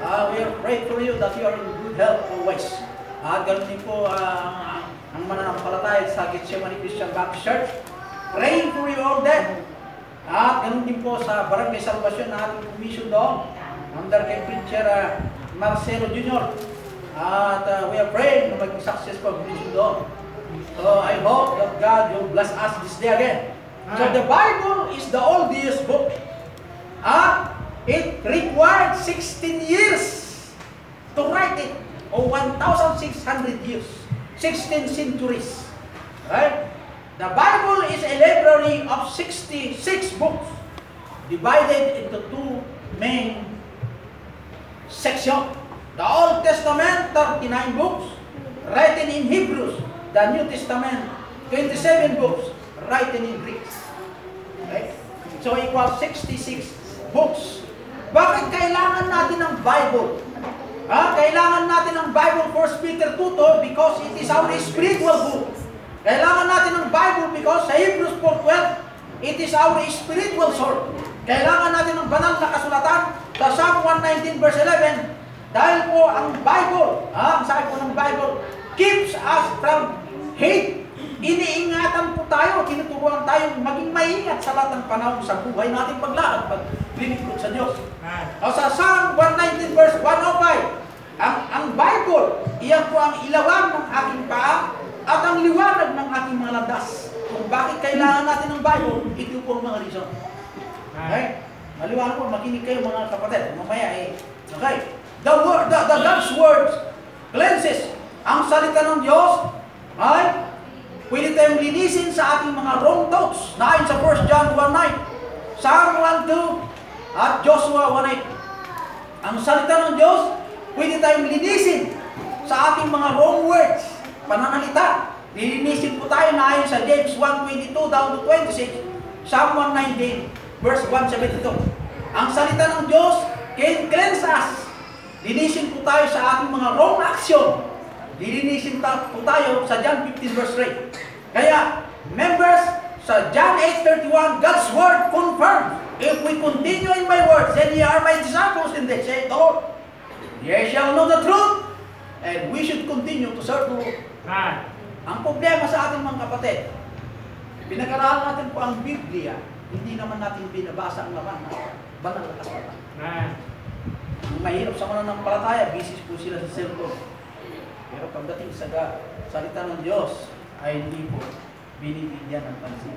We are praying for you that you are in good health always. At ganoon din po ang mananampalataya sa Gethsemane Christian Baptist Church. Praying for you all then. At ganoon din po sa Barangay Salvation na ating commission doon. Under kay Preacher Marcelo Jr. At we are praying na maging successful commission doon. So I hope that God will bless us this day again. So the Bible is the oldest book. It required 16 years to write it, or 1,600 years, 16 centuries. Right? The Bible is a library of 66 books, divided into two main sections. The Old Testament, 39 books, written in Hebrews. The New Testament, 27 books, written in Greek. Right? So equals 66 books. Bakit kailangan natin ng Bible? Kailangan natin ng Bible, 1 Peter 2, because it is our spiritual book. Kailangan natin ng Bible because sa Hebrews 4:12, it is our spiritual sword. Kailangan natin ng banal na kasulatan sa Psalm 119 verse 11, dahil po ang Bible, ang sabi po ng Bible, keeps us from hate. Iniingatan po tayo, tinuturuan tayo maging maingat sa lahat ng panahon sa buhay nating paglakad, paglilingkod sa Diyos. Sa Psalm 119 verse 105, ang Bible, iyan po ang ilawan ng aking paa at ang liwanag ng aking mga landas. Kung bakit kailangan natin ng Bible, ito po ang mga reason. Okay? Maliwanag po, makinig kayo mga kapatid. Mamaya okay. The God's word cleanses. Ang salita ng Diyos ay pwede tayong linisin sa ating mga wrong thoughts. Naayon sa 1 John 1:9, Psalm 1:2, at Joshua 1:8. Ang salita ng Diyos, pwede tayong linisin sa ating mga wrong words, pananalita. Lilinisin po tayo naayon sa James 1:22 down to 26, Psalm 119, verse 172. Ang salita ng Diyos can cleanse us. Linisin po tayo sa ating mga wrong action. Lilinisin po tayo sa John 15 verse 3. Kaya, members, sa John 8:31, God's word confirms, if we continue in my words, then ye are my disciples, and they say, the Lord, ye shall know the truth, and we should continue to serve the Lord. Ang problema sa ating mga kapatid, pinag-aralan natin po ang Biblia, hindi naman natin binabasa ang laman ng banal na kasulatan. Ang mahirap sa mananampalataya, busy po sila sa cellphone. Pero pagdating sa salita ng Diyos, ay hindi po binibigyan ng pansin.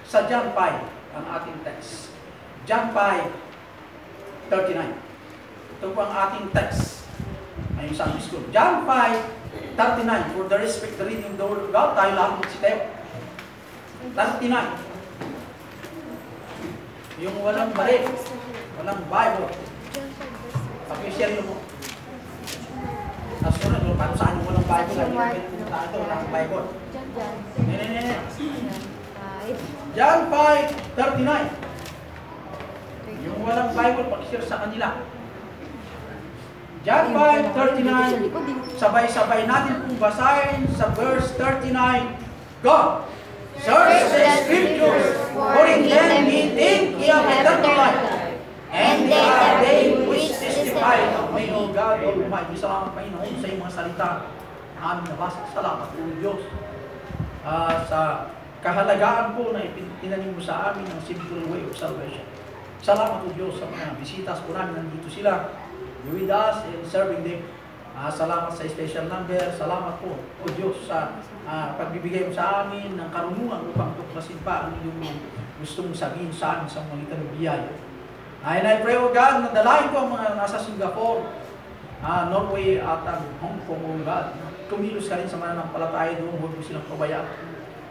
Sa John 5, ang ating text. John 5:39. Ito po ang ating text. Ayun sa Sunday school. John 5:39. For the respect the reading of the Word of God, tayo lahat magsitayo. 39. Yung walang balik, walang Bible. Pakishare nyo mo. Nasunod, paano saan yung walang Bible? Walang Bible. John 5:39. Yung walang Bible, pakishare sa kanila. John 5:39. Sabay-sabay natin kung basahin sa verse 39. God, search the Scriptures, for in them ye think ye have eternal life, and they are they which testify of me, O God Almighty. Salamat, Panginoon, sa iyong mga salita na aming nabasa. Salamat po, Diyos, sa kahalagaan po na itinanim mo sa amin ng simple way of salvation. Salamat po, Diyos, sa mga bisitas po namin. Nandito sila, with us and serving them. Salamat sa special number. Salamat po, O Diyos, sa pagbibigay mo sa amin ng karunungan upang tuklasin pa ang iyong gusto mong sabihin sa amin sa mga ng biyaya. And I pray, O God, na dalahin ko ang mga nasa Singapore, Norway at Hong Kong, O God. Kumilos ka rin sa mananampalataya doon, huwag mo silang pabayaan.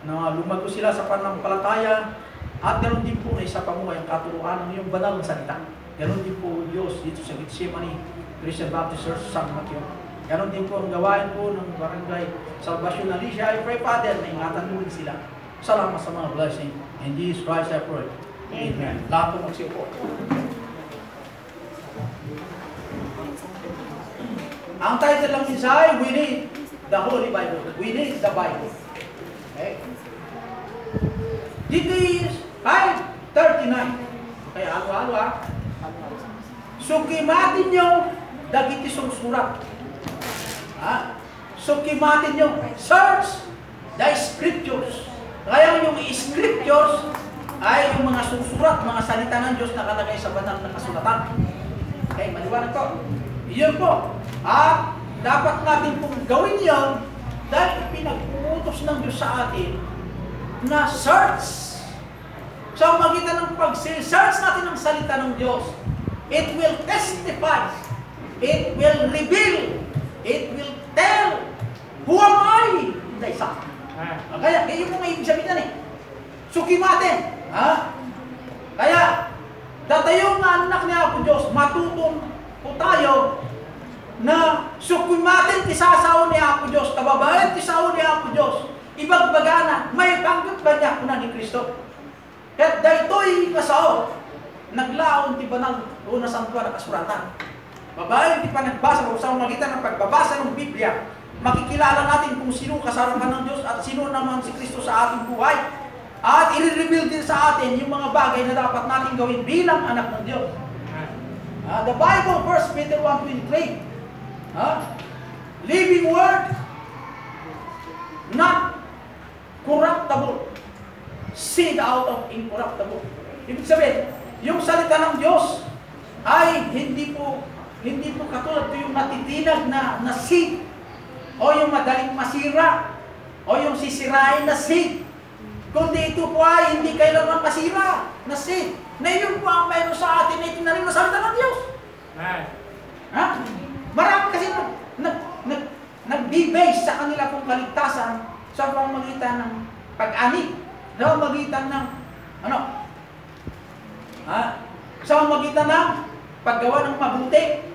Na lumago sila sa pananampalataya at ganoon din po na isa pa mo ay ang katuruan ng iyong banal na salita. Ganoon din po, O Diyos, dito sa Gethsemane Christian Baptist Church San Mateo. Ganon din po ang gawain po ng Barangay Salvation Alicia. I pray, Father, na ingatan mo sila. Salamat sa mga blessing. In Jesus Christ I pray. Amen. Lahat po magsiupo. Ang title lang isa, we need the Holy Bible. We need the Bible. Okay? Dito is 5:39. Kaya halo-halo ha. Sukimatin nyo dagiti susurat. So kimatin nyo, search the scriptures. Kaya yung scriptures ay yung mga susurat, mga salita ng Diyos na nakalagay sa banal na kasulatan. Okay, maliwanag ko. Iyon po. At dapat natin pong gawin yon dahil pinag-uutos ng Diyos sa atin na search. Sa magitan ng pag-search natin ng salita ng Diyos, it will testify, it will reveal, it will tell, who am I? Hindi isa. Kaya, yun yung ibig sabihin yan eh. Sukimatin. Kaya, datayo nga anak niya ako Diyos, matutong po tayo na sukimatin tisasaw niya ako Diyos, kababayan tisaw niya ako Diyos, ibagbagana, may panggap ba niya ako na ni Kristo? Kaya dahito'y kasaw, naglaon ti ba ng una santuan na kasuratan. Babae, di pa nagbasa o sa magitan ng pagbabasa ng Biblia, makikilala natin kung sino kasarapan ng Diyos at sino naman si Kristo sa ating buhay. At i-reveal din sa atin yung mga bagay na dapat natin gawin bilang anak ng Diyos. The Bible, 1 Peter 1:23, living word, not corruptible, seed out of incorruptible. Ibig sabihin, yung salita ng Diyos ay hindi po katulad ko yung natitinag na seed, o yung madaling masira, o yung sisirain na seed. Kundi ito po ay hindi kailanman masira na seed. Na yun po ang mayroon sa atin na itinanim na salita ng Diyos. Marami kasi nag-base sa kanila kong kaligtasan sa pamamagitan ng pag-ani, sa pamamagitan ng sa pamamagitan ng paggawa ng mabuti.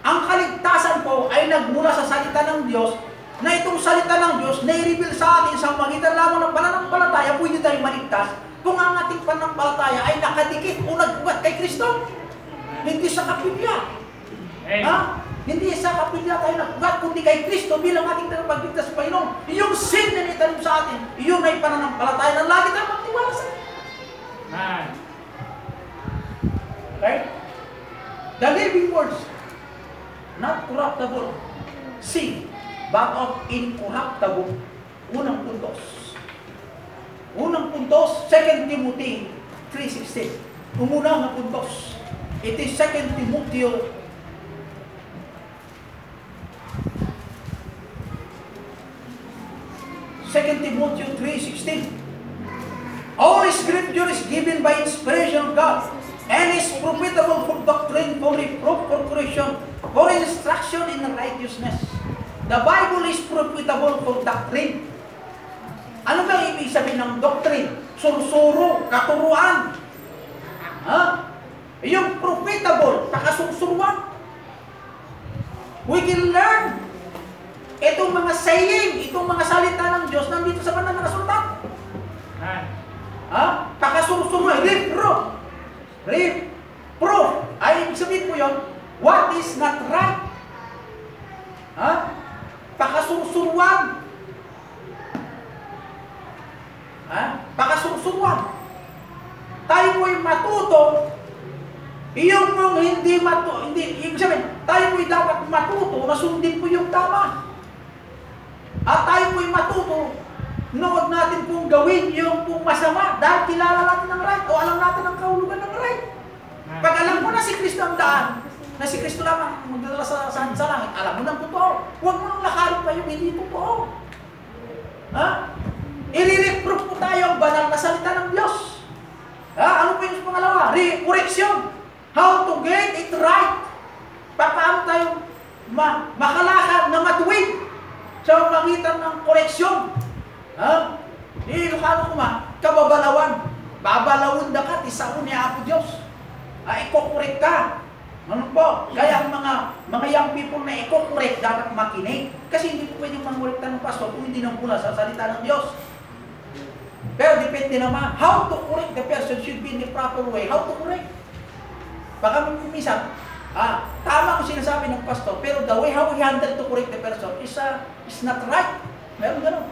Ang kaligtasan po ay nagmula sa salita ng Diyos, na itong salita ng Diyos na i-reveal sa atin sa pamamagitan lamang ng pananampalataya, pwede tayong maligtas kung ang ating pananampalataya ay nakadikit o nagbuhat kay Kristo. Hindi sa kapilya. Hindi sa kapilya tayo nagbuhat, kundi kay Kristo bilang ating tagapagligtas sa Panginoon. Yung sin na itanim sa atin, iyon ay pananampalataya na lagi tayong magtiwala sa atin. Okay? The living words, not corruptible seed, but of incorruptible. Unang puntos. 2 Timothy 3:16. Umuna nga puntos. It is 2 Timothy 3:16. All scripture is given by inspiration of God and is profitable for doctrine, for reproof, for correction, for instruction in righteousness. The Bible is profitable for doctrine. Ano ba ibig sabihin ng doctrine? Sursuro, katuruan. Yung profitable, kakasursuruan. We can learn. Itong mga saying, itong mga salita ng Diyos nandito sa banal na kasulatan. Kakasursuruan, reproof. Ay ibig sabihin po yun, what is not right? Pakasursuruan. Pakasursuruan. Tayo po'y matuto. Iyong pong hindi, ibig sabihin, tayo po'y dapat matuto na sundin po yung tama. At tayo po'y matuto na huwag natin pong gawin yung pong masama dahil kilala natin ng right o alam natin ang kahulugan ng right. Pag alam mo na si Kristo ang daan, na si Kristo lamang magdadala sa langit, alam mo ng totoo. Huwag mo nang lakarin pa yung hindi totoo. I-reproof po tayo ang banal na salita ng Diyos. Ano po yung pangalawa? Correction. How to get it right. Paano tayo makalakad na matuwid sa pamagitan ng koreksyon. Ilocano ko kababalawan. Babalawin da ka, tisaon niya ako Diyos. Iko-correct ka. Ano po? Kaya ang mga young people na iko-correct dapat makinig. Kasi hindi po pwedeng mangurekta ng pastor kung hindi nang mula sa salita ng Diyos. Pero depende naman, how to correct the person should be in the proper way. How to correct? Baka minsan, tama ang sinasabi ng pastor, pero the way how we handle to correct the person is not right. Meron gano'n.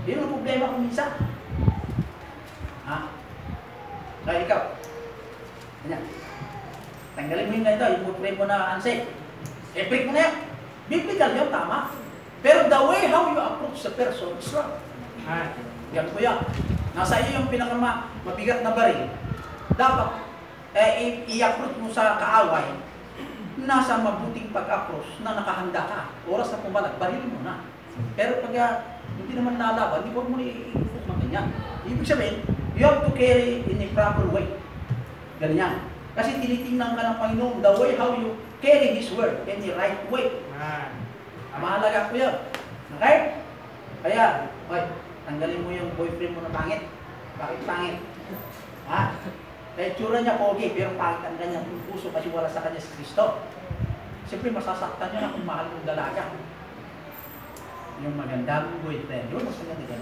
Yun ang problema kung minsan. Kaya ikaw. Tanggalin mo yung ganito, yung boyfriend mo na unsafe. I-break mo na yan. Biblical yun, tama. Pero the way how you approach the person is wrong. Yan po yan. Nasa iyo yung pinakamabigat na baril. Dapat i-approach mo sa kaaway. Nasa mabuting pag-approach na nakahanda ka. Oras na pumalag, baril mo na. Pero pag hindi naman nalaban, di ba mo i-approach ng ganyan. Ibig sabihin, you have to carry in a proper way. Ganyan. Kasi tinitingnan ka ng Panginoon, the way how you carry His word in the right way. Mahalaga po yun. Okay? Kaya, tanggalin mo yung boyfriend mo na pangit. Bakit pangit? Ha? Kaya tsura niya pogi, pero pangit ang kanyang puso kasi wala sa kanya si Kristo. Siyempre masasaktan niya na kung mahal ng dalaga. Yung magandang boyfriend, yun mas maganda.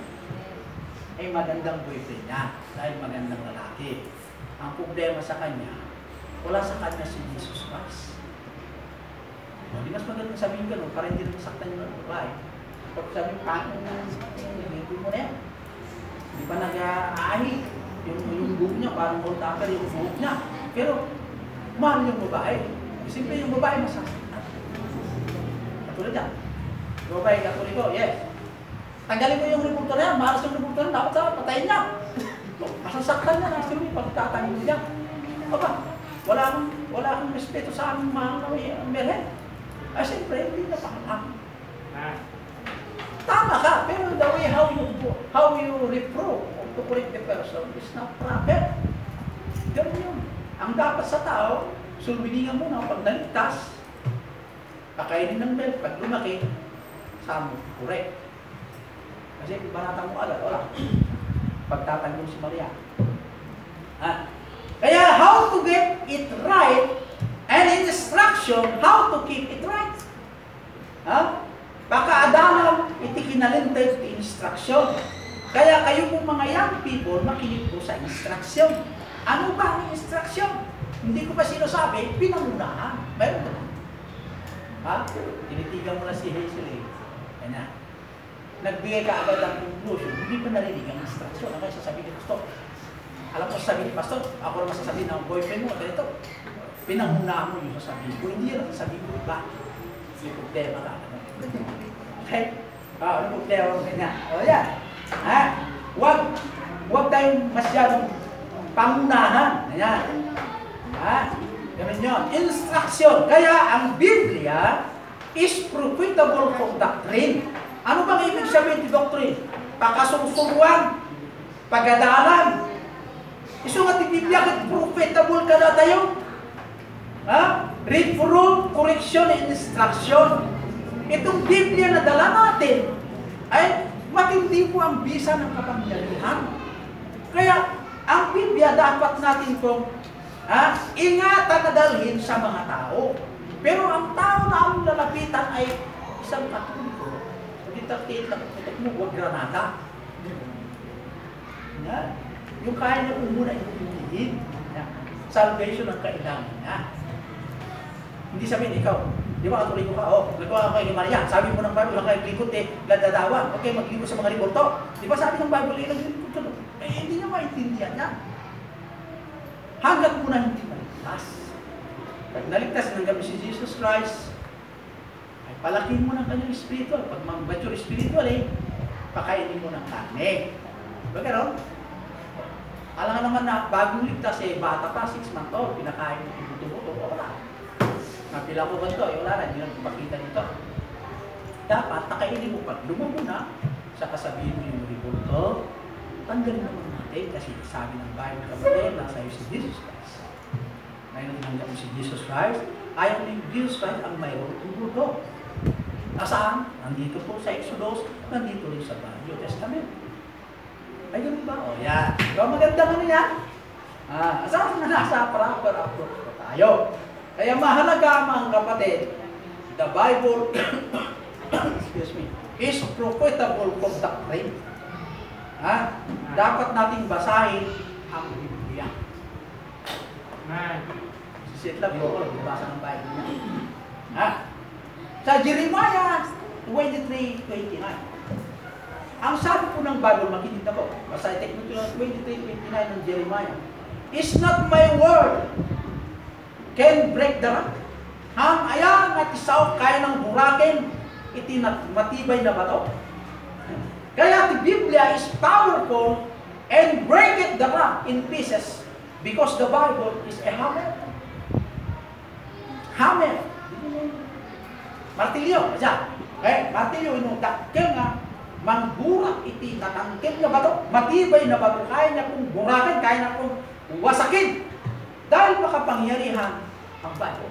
Ay magandang boyfriend niya dahil magandang lalaki. Ang problema sa kanya, wala sa kanya si Jesus Christ. Hindi mas magandang sabihin ka, no? Para hindi rin masaktan yung babae. Pag sabihin, pangit na hindi mo na yan. Hindi pa nag-aahi. Yung buhok niya, parang all-tapper yung buhok niya. Pero, mahal yung babae. Siyempre yung babae masasaktan. Katulad yan. Yung babae, katoliko, yes. Tanggalin mo yung reporter na yan. Maras yung reporter na, dapat sa patayin niya. Masasaktan niya na. Siyempre, pagtatangin mo niya. Aba, wala akong respeto sa aming mga merhen. Ay, siyempre, hindi na pakalam. Tama ka, pero the way how you reprove to correct the person is not proper. Ganun yun. Ang dapat sa tao, sulbilingan mo na pag naligtas, pakainin ng milk, pag lumaki, saan mo, correct. Kasi banatang mo agad, wala. Pagtatanggol si Maria. Kaya how to get it right and instruction how to keep it right. Baka adalam iti kinalintay iti instruction. Kaya kayo pong mga young people makinig po sa instruction. Ano ba ang instruction? Hindi ko pa sinasabi, pinangunahan. Meron ba? Tinitigan mo na si Hazel eh. Kanya. Nagbigay ka agad ng conclusion, hindi pa narinig ang instruction. Ano kayo sasabihin ni Pastor? Alam mo sasabihin ni Pastor, ako naman sasabihin ng boyfriend mo, ganito. Pinangunahan mo yung sasabihin ko. Hindi yan ang sasabihin ko, ba? May problema ka. Okay? Ano problema mo kanya? O yan. Huwag tayong masyadong pangunahan. Ayan. Ganun yun. Instruction. Kaya ang Biblia is profitable for doctrine. Ano bang ibig sabihin ng doctrine? Pakasungsuruan, pagadalan. Iso nga ti Biblia kat profitable ka na tayo. Reproof, correction, and instruction. Itong Biblia na dala natin ay matindi po ang bisa ng kapangyarihan. Kaya ang Biblia dapat natin itong ingatan na dalhin sa mga tao. Pero ang tao na ang lalapitan ay isang katoliko. Hindi taktiit lang putok mo, huwag granada. Yung kaya niya umuna inuulihin. Salvation ang kailangan niya. Hindi sabihin ikaw, di ba katoliko ka? Nagawa ka kay Maria. Sabi mo ng Bible, lang kayo likod ladadawan. Okay, maglingkod sa mga ribolto. Di ba sabi ng Bible, ilaglikod ka? Hindi niya maintindihan niya. Hanggat mo na hindi maligtas. Pag naligtas ng gabi si Jesus Christ, ay palakin mo ng kanyang spiritual. Pag mag-mature spiritual pakainin mo ng karne. Diba gano'n? Alam nga naman na bagong ligtas bata pa, 6 months old, pinakain mo yung buto-buto, wala. Napila ko ba ito? Wala na, hindi lang ipakita nito. Dapat, nakainin mo pag lumago na, sa kasabihin mo yung ribolto, tanggalin naman natin kasi sabi ng Bible kapatid, nasa iyo si Jesus Christ. Ngayon tinanggap mo si Jesus Christ, ayaw ni Jesus Christ ang mayroon tubuto. Nasaan? Nandito po sa Exodus, nandito rin sa New Testament. Ay, ganun ba? Yan. Ikaw magandang ano yan? Saan na nasa proper approach po tayo? Kaya mahalaga mga kapatid, the Bible excuse me, is profitable for doctrine. Dapat nating basahin ang Biblia. Si Sitla, basa ng Bible niya. Sa Jeremiah 23:29, ang sabi po ng Bible, makinig na po, basa technical 23:29 ng Jeremiah, is not my word can break the rock. Ayan, at isaw kaya ng burakin, iti matibay na bato. Kaya the Biblia is powerful and break the rock in pieces because the Bible is a hammer. Hammer. Martilyo, aja. Martilyo inudakkel nga mangburak iti natangkil nga bato, matibay na bato, kaya niya kung burakin, kaya niya kung wasakin. Dahil makapangyarihan ang Bible.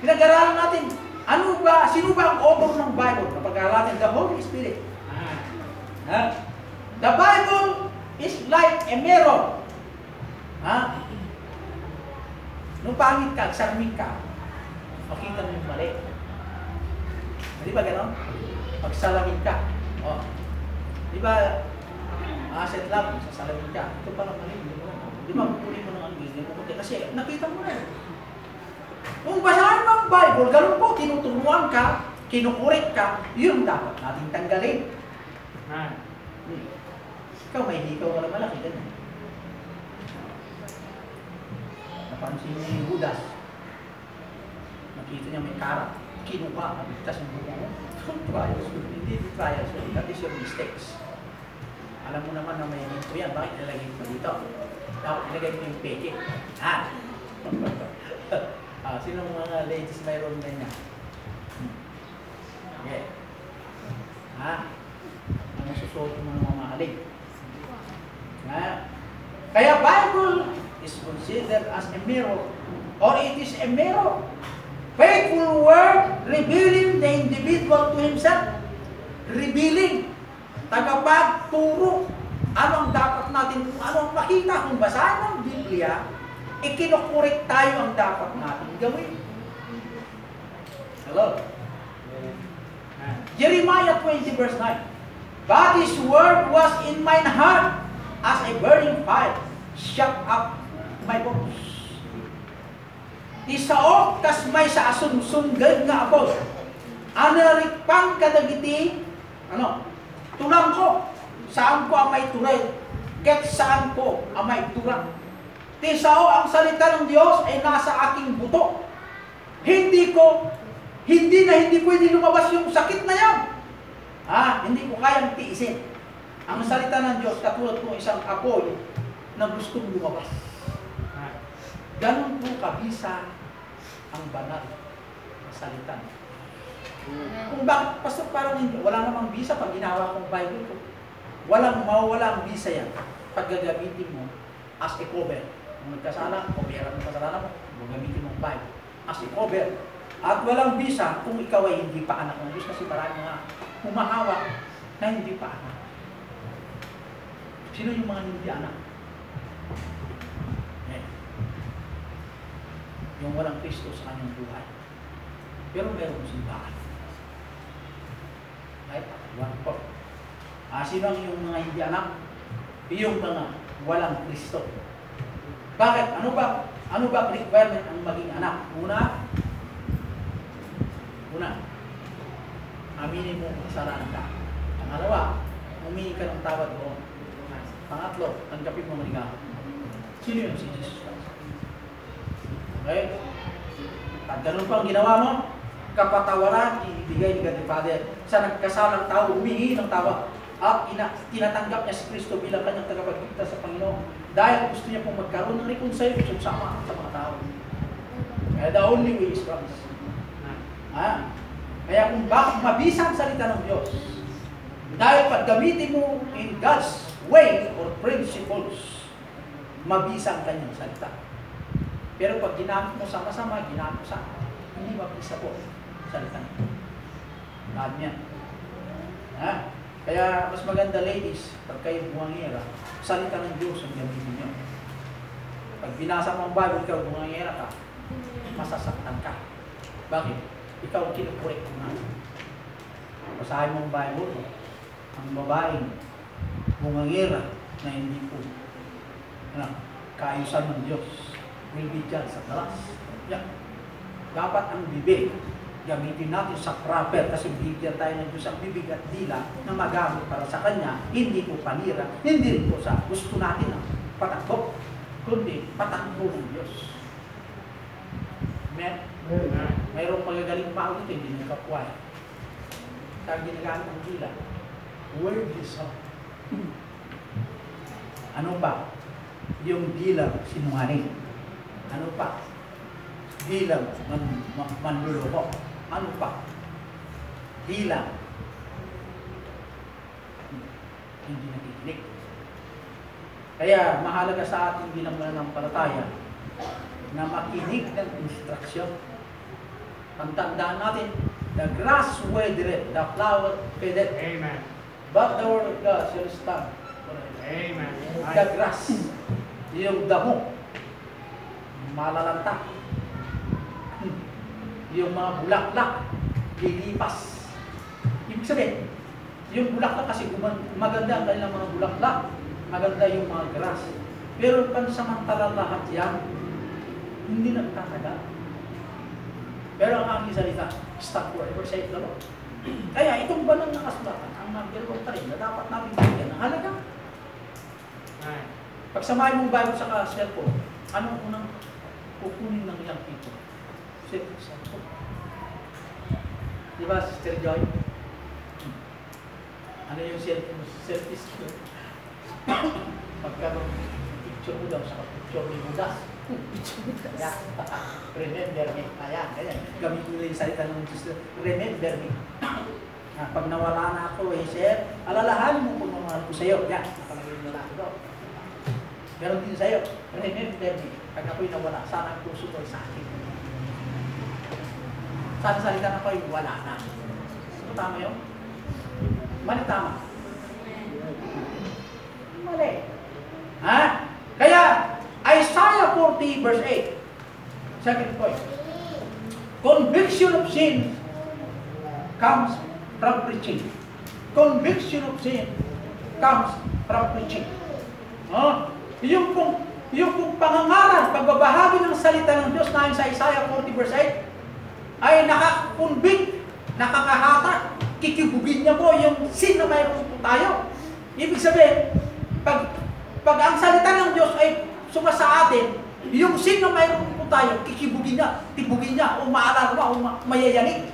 Pinag-aralan natin, sino ba ang author ng Bible? Napag-aralan natin, the Holy Spirit. The Bible is like a mirror. Nung pangit ka, sarming ka, makita mo yung mali. Di ba gano'n? Pagsalamin ka. Di ba, asset lab, sasalamin ka. Ito pala mali. Di ba, kukunin mo ng angin, kasi nakita mo na. Kung basahan mo ang Bible, gano'n po, tinuturuan ka, kinukurik ka, yun dapat natin tanggalin. Ikaw, may hikaw ka na malaki, gano'n. Napansin niya yung Judas. Nakita niya may karat. Kinuha, kabigtas yung buka mo. Trials, hindi trials. That is your mistakes. Alam mo naman na may ito yan. Bakit nilagay mo dito? Bakit nilagay mo yung peke? Sino mga ladies mayroon na niya? Okay. Ano susuot yung mga mamahalig? Kaya Bible is considered as a mirror, or it is a mirror. Faithful word revealing the individual to himself. Revealing. Tagapagturo. Anong dapat natin, anong makita kung basahin ng Biblia, ikinukurik tayo ang dapat natin gawin. Hello? Jeremiah 20 verse 9. But His word was in mine heart as a burning fire, shut up my bones. Isaok kas may sa asunsunggad nga abos. Anarikpang kadagiti, tulang ko. Saan ko ang may turay? Ket saan ko ang may turang? Tisao ang salita ng Diyos ay nasa aking buto. Hindi pwede lumabas yung sakit na yan. Hindi ko kayang tiisin. Ang salita ng Diyos, katulad ng isang apoy na gustong lumabas. Ganon po kabisa ang banal na salita. Kung bakit, pastor, parang wala namang bisa pag ginawa kong Bible ko. Mawawala ang bisa yan pag gagamitin mo as a cover. Kung nagkasala, coveran mo kasalanan mo, gagamitin mo ang Bible as a cover. At walang bisa kung ikaw ay hindi pa anak ng Diyos, kasi marami mga humahawak na hindi pa anak. Sino yung mga hindi anak? Yung walang Kristo sa kanyang buhay. Pero meron simbahan. Right? One part. Sino ang yung mga hindi anak? Yung mga walang Kristo. Bakit? Ano ba requirement ang maging anak? Una, aminin mo kasalanan ka. Pangalawa, humingi ka ng tawad doon. Pangatlo, tanggapin mo ang regalo. Sino yun? Si Jesus Christ. Okay? At ganun pang ginawa mo, kapatawaran, ibigay ni God the Father. Sa nagkasalang tao, humingi ng tawad. At tinatanggap niya si Kristo bilang kanyang tagapagligtas sa Panginoon. Dahil gusto niya pong magkaroon ng reconciliation sa mga tao. Kaya the only way is Christ. Kaya kung bakit mabisa ang salita ng Diyos, dahil pag gamitin mo in God's way or principles, mabisa ang kanyang salita. Pero pag ginamit mo sama-sama, ginamit mo sa hindi mabisa po salita niya. Lahat niya. Kaya mas maganda, ladies, pag kayo bumangera, salita ng Diyos ang gamitin niyo. Pag binasa mo ang Bible, ikaw bumangera ka, masasaktan ka. Bakit? Ikaw ang kinukurek mo na. Basahin mo ang Bible, ang babaeng bumangera na hindi po kaayusan ng Diyos will be judged sa talas. Dapat ang bibig gamitin natin sa proper, kasi bigyan tayo ng Diyos ang bibig at dila na magamit para sa Kanya, hindi po panira, hindi rin po sa gusto natin ang patakbo. kundi patakbo ng Diyos. Amen? Mayroong magagaling pa dito, hindi nagkapuan. Kaya ginagamit ang dila. Word is up. Ano pa? Yung dilang sinungaling. Ano pa? Dilang manluloko. Ano pa? Dilang hindi nakikinig. Kaya mahalaga sa ating bilang mananampalataya na makinig ng instruksyon. Pagtandaan natin, the grass withereth, the flower fadeth. Amen. But the word of God shall stand forever. Amen. The grass, yung damo, malalanta. Yung mga bulaklak, lilipas. Ibig sabihin, yung bulaklak kasi maganda ang kanilang mga bulaklak, maganda yung mga grass. Pero pansamantala lahat yan, hindi nagtatagal. Pero ang aking salita, stop forever, saith the Lord. Kaya itong banal na kasulatan, ang number 1 pa rin na dapat namin bigyan ng halaga. Pagsamahin mong Bible sa cellphone, anong unang kukunin ng iyang people? Cellphone. Di ba, Sister Joy? Ano yung selfies ko? Pagkaroon picture mo daw sa picture ni Budas. Ayan. Remember me. Ayan, ganyan. Gamitin nila yung salita ng Diyos. Remember me. Pag nawala na ako, sir, alalahanin mo kung nawala ko sa'yo. Yan, nakalagay na lang ito. Meron din sa'yo. Remember me. Pag ako'y nawala, sana ang puso ko sa akin. Sana salita na ako'y wala na. So, tama yun? Mali tama. Mali. Ha? Kaya, Isaiah 40 verse 8. Second point. Conviction of sin comes from preaching. Conviction of sin comes from preaching. Yung pong pangangaral, pagbabahagi ng salita ng Diyos na sa Isaiah 40 verse 8 ay nakakonvict, nakakahatak, kikibugin niya po yung sin na mayroon po tayo. Ibig sabihin, pag ang salita ng Diyos ay sumasa atin, yung sin na mayroon po tayo, kikibugin niya, tibugin niya, o maalarma, o mayayanig.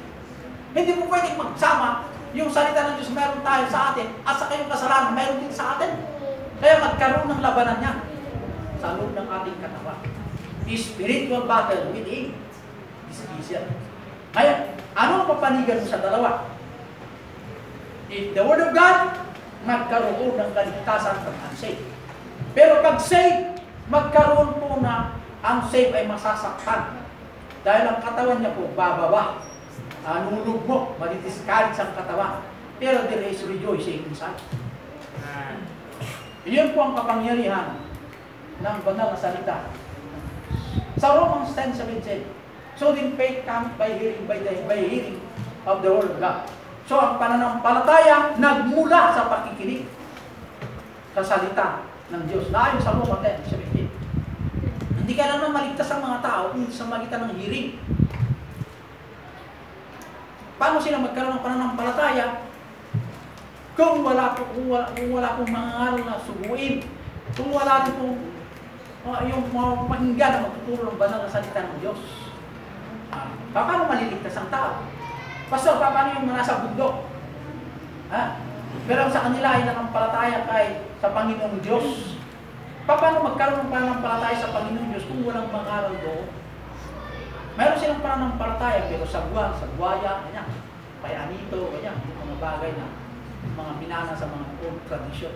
Hindi mo pwedeng magsama yung salita ng Diyos mayroon tayo sa atin, at saka yung kasalanan mayroon din sa atin. Kaya magkaroon ng labanan niya sa loob ng ating katawan. Spiritual battle within is easier. Kaya, ano ang papanigan mo sa dalawa? If the Word of God, magkaroon ng kaligtasan pag unsaved. Pero pag saved, magkaroon po na ang saved ay masasaktan. Dahil ang katawan niya po bababa. Nulugmok, madi-discourage ang katawan. Pero there is rejoicing inside. Iyon po ang kapangyarihan ng banal na salita. Sa Romans 10:17, so then faith comes by hearing of the Word of God. So ang pananampalataya nagmula sa pakikinig sa salita ng Diyos. Ayon sa Romans 10:17. Hindi ka naman maligtas ang mga tao kung sa magitan ng hearing. Paano sila magkaroon ng pananampalataya kung wala pong mga aral na suguin, kung wala rin pong yung mga pakinggan na magtuturo ng banal na salita ng Diyos? Paano maliligtas ang tao? Pastor, paano yung mga nasa bundok? Pero sa kanila ay nakampalataya sa Panginoong Diyos. Paano magkaroon ng pananampalataya sa Panginoong Diyos kung walang mangaral doon? Mayroon silang pananampalataya pero sa buwan, sa buwaya, ganyan. Kaya anito, ganyan. Mga bagay na mga minana sa mga old tradition.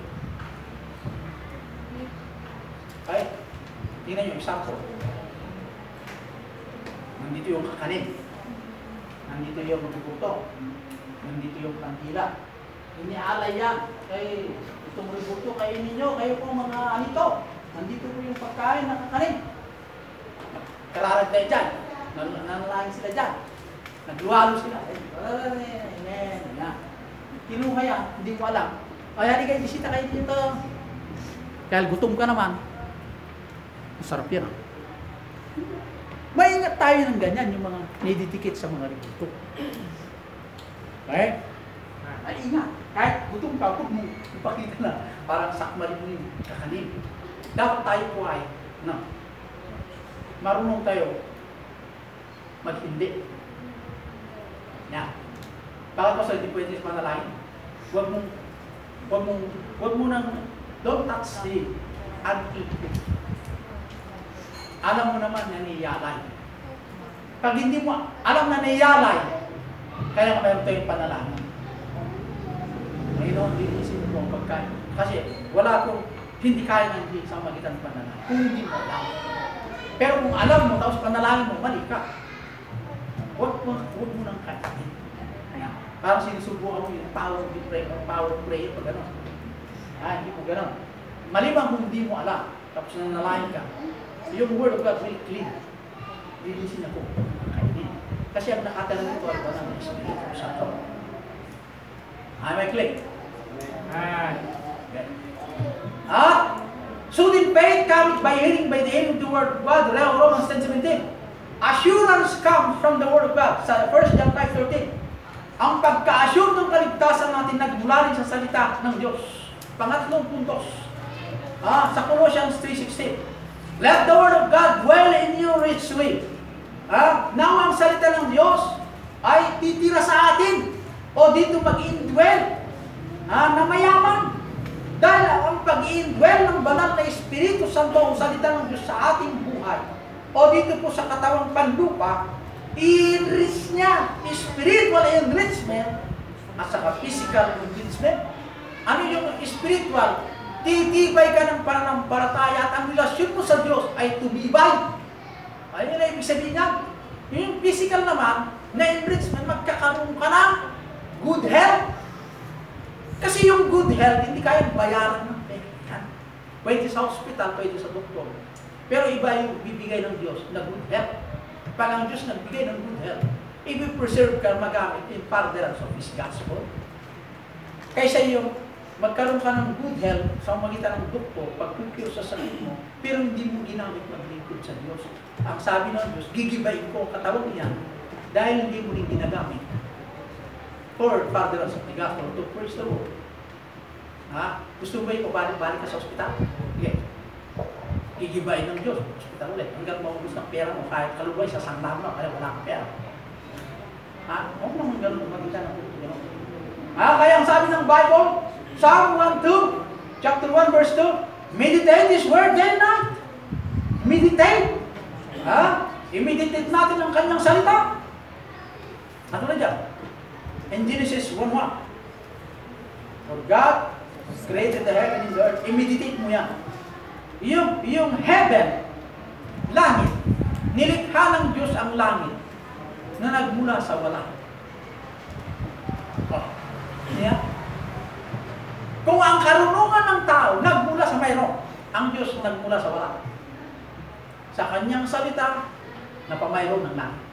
Okay? Tingnan nyo, example. Nandito yung kakanin. Nandito yung ributo. Nandito yung kandila. Inialay yan. Kay itong ributo, kainin nyo. Kayo po mga anito. Nandito po yung pagkain na kakanin. Kararag tayo dyan. Nanalangin sila dyan. Nagluhalo sila. Kinuha yan. Hindi ko alam. Kaya di kayo, bisita kayo dito. Kaya gutom ka naman. Masarap yan. Maingat tayo ng ganyan, yung mga nididikit sa mga ributo. Okay? Ay, ingat. Kahit gutom ka, huwag mo ipakita na parang sakmali mo yung kakanin. Dapat tayo po ay No. Marunong tayo mag-hindi. Yan. Bakit ko sa hindi pwede manalangin? Huwag mo nang, don't touch the unequal. Alam mo naman na niyalay. Pag hindi mo alam na niyalay, kaya ka mayroon tayong panalangin. Ngayon, linisin mo ang pagkain. Kasi wala akong hindi kaya ng hindi sa magitan ng panalangin. Kung hindi mo alam. Pero kung alam mo, tapos panalangin mo, mali ka. Huwag mo nang kainin. Parang sinusubukan mo yung power prayer pag gano'n. Hindi mo gano'n. Malimang kung hindi mo alam, tapos nanalangin ka, yung word of God will clean. Lilisin ako. Kainin. Kasi ang nakatala nito ay ba ng Espiritu Santo. May click. So then faith comes by hearing by the hearing of the word of God. Romans 10:17. Assurance comes from the word of God. Sa 1 John 5:13. Ang pagka-assure ng kaligtasan natin nagmula rin sa salita ng Diyos. Pangatlong puntos. Sa Colossians 3:16. Let the word of God dwell in you richly. Now ang salita ng Diyos ay titira sa atin o dito mag-indwell na mayaman. Dahil ang pag-indwell ng banal na Espiritu Santo ang salita ng Diyos sa ating buhay o dito po sa katawang panlupa, i-enrich niya spiritual enrichment at saka physical enrichment. Ano yung spiritual? Titibay ka ng pananampalataya at ang relasyon mo sa Diyos ay tumibay. Ayun na ibig sabihin niya. Yung physical naman, na enrichment, magkakaroon ka ng good health. Kasi yung good health, hindi kayang bayaran ng pera. Pwede sa hospital, pwede sa doktor. Pero iba yung bibigay ng Diyos na good health. Pag ang Diyos nagbigay ng good health, i-preserve ka magamit in furtherance of His gospel. Kaysa yung magkaroon ka ng good health sa magitan ng doktor, pag-cure sa sakit mo, pero hindi mo ginamit maglingkod sa Diyos. Ang sabi ng Diyos, gigibayin ko ang katawan niya dahil hindi mo rin ginagamit for furtherance of the gospel to preach the word. Gusto mo ba yung balik-balik ka sa ospital? Okay. Gigibayin ng Diyos, ospital ulit. Hanggang maubos ng pera mo, kahit kalugay sa sanglam mo, kaya wala kang pera. Huwag naman ganun magitan ng doktor. Kaya ang sabi ng Bible, Psalm 1:2, chapter 1, verse 2, meditate this word day and night. Meditate. I-meditate natin ang kanyang salita. Ano na dyan? In Genesis 1:1, for God created the heaven and the earth. I-meditate mo yan. Yung heaven, langit, nilikha ng Diyos ang langit na nagmula sa wala. Yeah. Kung ang karunungan ng tao nagmula sa mayroon, ang Diyos nagmula sa wala. Sa kanyang salita, napamayroon ng langit.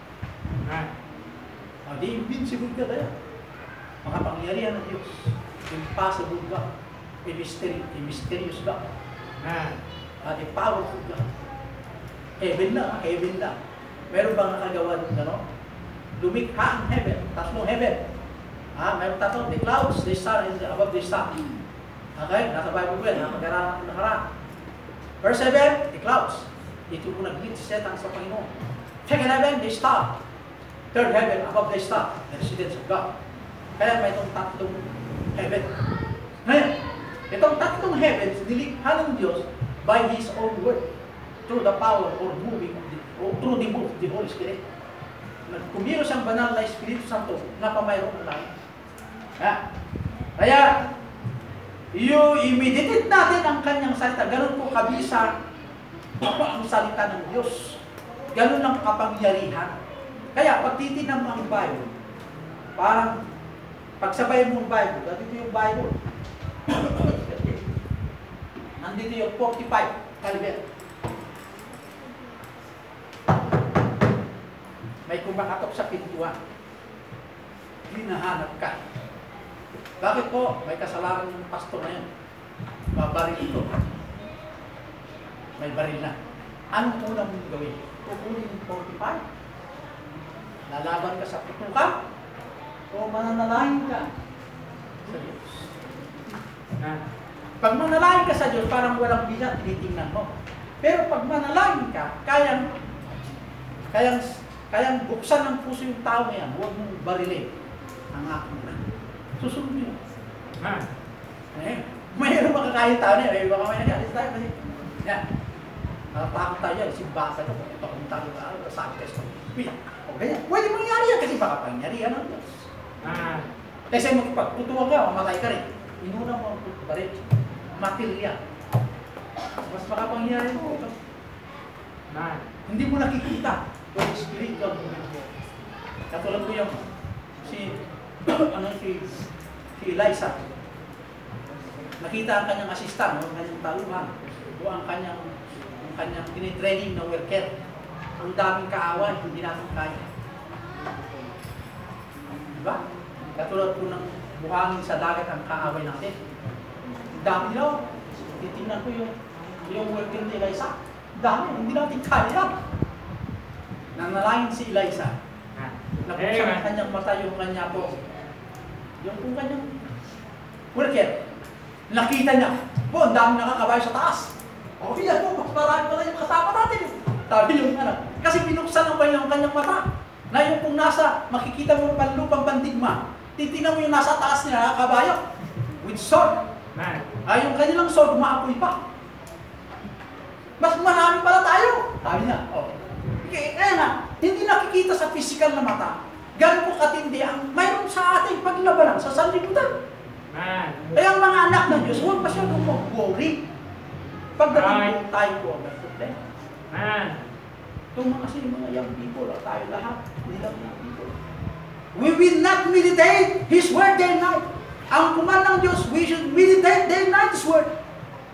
Di invincible ka tayo. Makapangyarihan ng Diyos. Impossible God. Mysterious God. The powerful God. Heaven na. Meron bang nakagawa ng gano'n? Lumikha ang heaven. Tatlong heaven. Meron tatlong. The clouds, the sun, and above the sun. Okay? Nasa Bible ko yan. Mag-aralan natin nakaraan. Verse 7, the clouds. Dito po nag-lead si Satan sa Panginoon. Second heaven, the star. Third heaven, above the star, the residence of God. Kaya may itong tatlong heaven. Ngayon, itong tatlong heavens, nilikha ng Diyos by His own word, through the power or moving of through the move of the Holy Spirit. Kumilos ang banal na Espiritu Santo na pamayroon ng langit. Kaya, i-meditate natin ang kanyang salita. Ganun po kabisa ang salita ng Diyos. Ganun ang kapangyarihan. Kaya, pag titignan mo ang Bible, parang pagsabay mo ang Bible, dito yung Bible. Nandito yung 45 caliber. May kumakatok sa pintuan. Hinahanap ka. Bakit po? May kasalanan ng pastor na yun. Babaril ito. May baril na. Anong unang mong gawin? Kukunin yung 45. Lalaban ka sa putukan o mananalangin ka sa Diyos. Pag manalangin ka sa Diyos, parang walang bigat, tinitingnan mo. Pero pag manalangin ka, kayang buksan ng puso yung tao na yan. Huwag mong barilin ang aking na. Susunod nyo. Mayroong makakain tao na yun. Baka may nag-alis tayo kasi. Yan. Natatakot tayo yan. Simbasa ko. Ito kung tayo ka. Sabi test ko. O ganyan. Pwede mangyari yan kasi baka pangyarihan ng Diyos. Kasi magpagputuwa ka, mamatay ka rin. Inuna mo ang barit. Material. Mas makapangyari mo ito. Hindi mo nakikita yung spiritual movement mo. Katulad ko yung si Eliza. Nakita ang kanyang assistant, ang kanyang taluhan, o ang kanyang tinitraining na worker. Ang daming kaaway, hindi natin kaya. Diba? Katulad ko ng buhangin sa dagat ang kaaway natin. Ang dami nila. Titingnan ko yung worker ni Eliza. Dami, hindi natin kaya. Nanalangin si Eliza. Nabuksan ang kanyang mata yung kanya po. Yung kanyang worker. Nakita niya. Po, ang dami nakakabayo sa taas. O, yan po, mas marami pala yung kasama natin. Sabi yung anak. Kasi binuksan ang yung kanyang mata. Na yung kung nasa, makikita mo panlupang bandigma. Titingnan mo yung nasa taas nila, nakakabayo. With sword. Yung kanilang sword, umaapoy pa. Mas marami pala tayo. Sabi niya, kaya na, hindi nakikita sa physical na mata. Ganun po katindi ang mayroon sa ating paglabanan sa sanlibutan. Kaya ang mga anak ng Diyos, huwag masyadong mag-worry. Pagdating po tayo po ang problema. Itong mga young people, tayo lahat, hindi lang young people. We will not meditate His word day and night. Ang command ng Diyos, we should meditate day and night His word.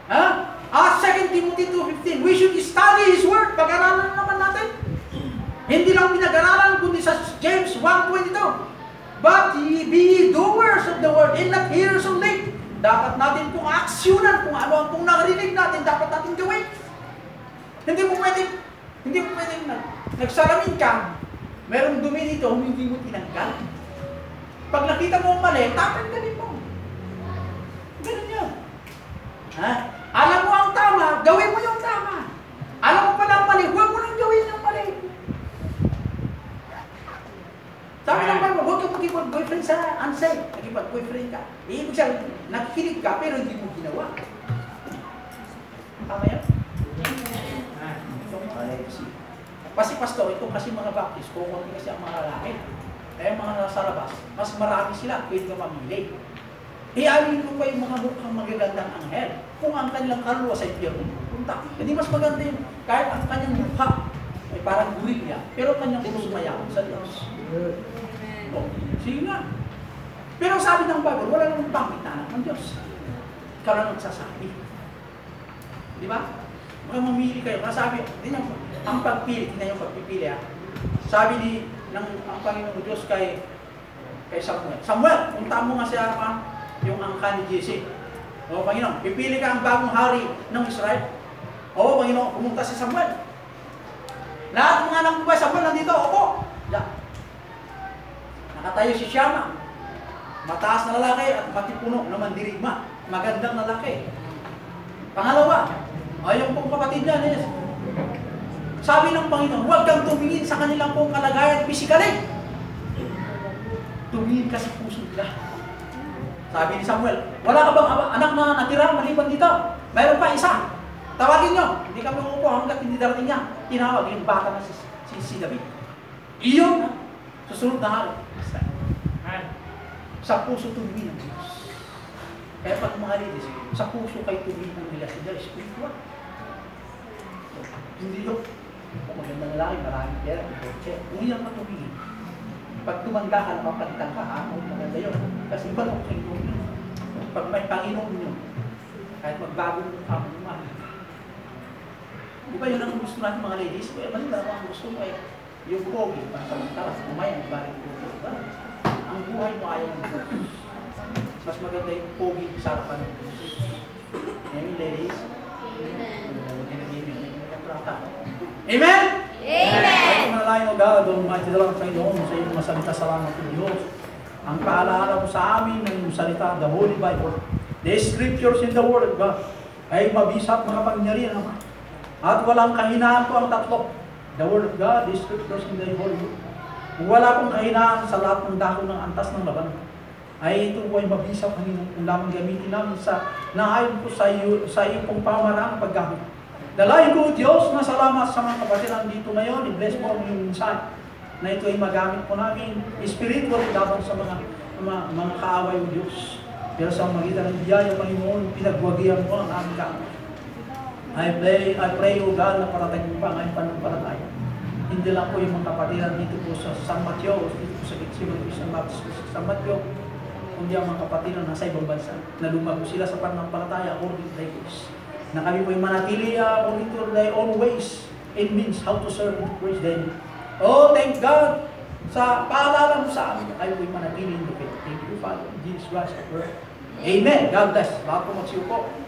2 Timothy 2:15, we should study His word. Pag-aralan naman natin. Hindi lang pinag-aralan, kundi sa James 1:22. But ye be doers of the word and not hearers only. Dapat natin pong aksyonan kung ano ang pong narinig natin, dapat natin gawin. Hindi mo pwedeng nagsalamin ka, merong dumi dito, hindi mo tinanggal. Pag nakita mo mali, tatanggalin mo. Ganun yun. Alam mo ang tama, gawin mo yung tama. Alam mo pala ang mali, huwag mo nang gawin yung mali. Sabi ng Bible, huwag kang magkipag-boyfriend sa unsaved. Nagkipag-boyfriend ka. Ibig sabihin, nakikinig ka pero hindi mo ginawa. Tama yan? Itong mga legacy. Kasi pastor, ito kasi mga baptist, kukunti kasi ang mga lalaki. Kaya mga nasa labas, mas marami sila, pwede ka mamili. Ialin mo pa yung mga mukhang magagandang anghel. Kung ang kanilang kaluluwa sa impyerno, punta. Hindi mas maganda yun. Kahit ang kanyang mukha ay parang gorilla, pero kanyang puso mayakap sa Diyos. Sige nga. Pero sabi ng Bible, wala namang pangit na anak ng Diyos. Ikaw lang nagsasabi. Di ba? Mga mamili kayo. Masabi, ang pagpili, hindi na yung pagpipili. Sabi ng Panginoon Diyos kay Samuel. Samuel, punta mo nga siya yung angka ni Jesse. O Panginoon, pipili ka ang bagong hari ng Israel. O Panginoon, pumunta si Samuel. Lahat ng mga anak mo ba, Samuel, nandito? Opo. Nakatayo si Shammah. Mataas na lalaki at matipuno na mandirigma. Magandang lalaki. Pangalawa, yung pong kapatid niya, sabi ng Panginoon, huwag kang tumingin sa kanilang pong kalagayan physically. Tumingin ka sa puso nila. Sabi ni Samuel, wala ka bang anak na natira maliban dito? Mayroon pa isa. Tawagin nyo. Hindi kami umupo hanggat hindi darating niya. Tinawag yung bata na si David. Iyon, susunod na hari. Sa puso tumingin ng Diyos. Kaya pag mga ladies, sa puso kayo tumingin nila sila, spiritual. Hindi yun. Kung maganda na lalaki, maraming pera, kotse. Hindi lang matumingin. Pag tumanda ka, napapalitan ka, maganda yun. Kasi iba lang kayo tumingin. Pag may Panginoon nyo, kahit magbago ng pamumuhay. Iba yun ang gusto natin mga ladies. Kaya mali ba ang gusto mo ay yung pogi, pansamantalas, umayan, baring puto. Ang buhay mo ayaw ng Diyos. Mas maganda yung pogi sa harapan ng Diyos. Amen, ladies? Amen? Amen! Ay kumalalayan o God, Almighty the Lord, Panginoon, sa iyong masalita, salamat ng Diyos. Ang paalala mo sa amin ng iyong salita, the Holy Bible, the Scriptures in the Word of God, ay mabisa at makapangyarihan naman. At walang kahinaan ko ang tatlo. The Word of God, the Scriptures, and the Holy Book. Kung wala akong kahinaan sa lahat ng dahon ng antas ng laban, ay ito po ay mabisa, Panginoon, kung lamang gamitin namin sa naayon ko sa iyo pong pamarang paggamit. Dalayan ko, Diyos, na salamat sa mga kapatiran dito ngayon. I-bless mo ang iyong mensahe na ito ay magamit po namin spiritual laban sa mga kaaway o Diyos. Pero sa magitan ng biyaya, Panginoon, pinagwagian mo ang aming kaaway. I pray, O God, na paratagin pa ang aming pananampalataya. Hindi lang po yung mga kapatiran dito po sa San Mateo, dito po sa Gitsimang Isang Baptist sa San Mateo, kundi ang mga kapatiran nasa ibang bansa, na lumago sila sa pananampalataya according to thy ways. Na kami po yung manatili according to thy own ways. It means how to serve and praise them. Oh, thank God sa paalala mo sa amin na kayo po yung manatili in the faith. Thank you, Father. In Jesus Christ, I pray. Amen. God bless. Bago po magsiupo.